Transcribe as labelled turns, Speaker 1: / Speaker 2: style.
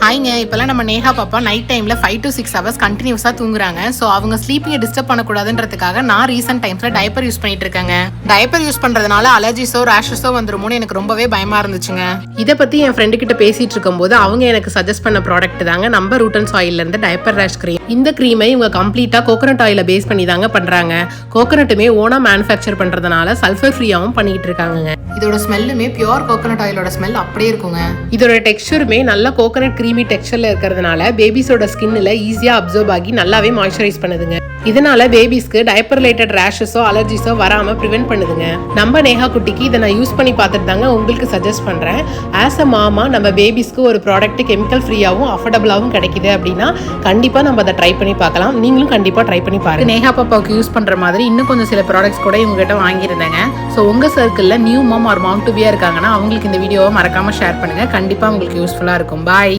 Speaker 1: ஹாய்ங்க, இப்போல்லாம் நம்ம நேஹா பாப்பா நைட் டைமில் 5 to 6 hours கண்டினியூஸாக தூங்குறாங்க. ஸோ அவங்க ஸ்லீப்பிங்கை டிஸ்டர்ப் பண்ணக்கூடாதுன்றதுக்காக நான் ரீசெண்ட் டைம்ஸில் டைப்பர் யூஸ் பண்ணிட்டு இருக்கேங்க. டைப்பர் யூஸ் பண்ணுறதுனால அலர்ஜிஸோ ரேஷஸோ வந்துருமோன்னு எனக்கு ரொம்பவே பயமாக இருந்துச்சுங்க. இதை பற்றி என் ஃப்ரெண்டு கிட்ட பேசிட்டு இருக்கும்போது அவங்க எனக்கு சஜஸ்ட் பண்ண ப்ராடக்ட் தாங்க நம்ம ரூட் அண்ட் சாயிலிருந்து டைப்பர் ரேஷ் க்ரீம். இந்த க்ரீமை இவங்க கம்ப்ளீட்டாக கோகனட் ஆயிலை பேஸ் பண்ணி தாங்க பண்ணுறாங்க. கோகனட்டுமே ஓனா மேனுஃபேக்சர் பண்ணுறதுனால சல்ஃபர் ஃப்ரீயாகவும் பண்ணிக்கிட்டு இருக்காங்க. இதோட ஸ்மெல்லுமே பியூர் கோகனட் ஆயிலோட ஸ்மெல் அப்படியே இருக்குங்க. இதோட டெக்ஸ்சருமே நல்ல கோகனட் கிரீமி டெக்ஸ்சர்ல இருக்கிறதுனால பேபிஸோட ஸ்கின்ல ஈஸியா அப்சர்வ் ஆகி நல்லாவே மாய்ஸ்சரைஸ் பண்ணுதுங்க. இதனால பேபிஸ்க்கு டைப்பர் ரிலேட்டட் ரேஷஸோ அலர்ஜிஸோ வராம ப்ரிவென்ட் பண்ணுதுங்க. நம்ம நேஹா குட்டிக்கு இதை நான் யூஸ் பண்ணி பார்த்துட்டு தாங்க உங்களுக்கு சஜஸ்ட் பண்றேன். ஆஸ் அ மாமா நம்ம பேபிஸ்க்கு ஒரு ப்ராடக்ட் கெமிக்கல் ஃப்ரீயாகவும் அஃபோர்டபுளாகவும் கிடைக்குது அப்படின்னா கண்டிப்பா நம்ம அதை ட்ரை பண்ணி பார்க்கலாம். நீங்களும் கண்டிப்பா ட்ரை பண்ணி பாருங்க. நேஹா பாப்பாவுக்கு யூஸ் பண்ற மாதிரி இன்னும் கொஞ்சம் சில ப்ராடக்ட்ஸ் கூட இவங்க கிட்ட வாங்கியிருந்தேங்க. ஸோ உங்க சர்க்கிள்ல new mom or mom to பியா இருக்காங்கன்னா அவங்களுக்கு இந்த வீடியோவை மறக்காம ஷேர் பண்ணுங்க. கண்டிப்பா உங்களுக்கு யூஸ்ஃபுல்லா இருக்கும். பாய்.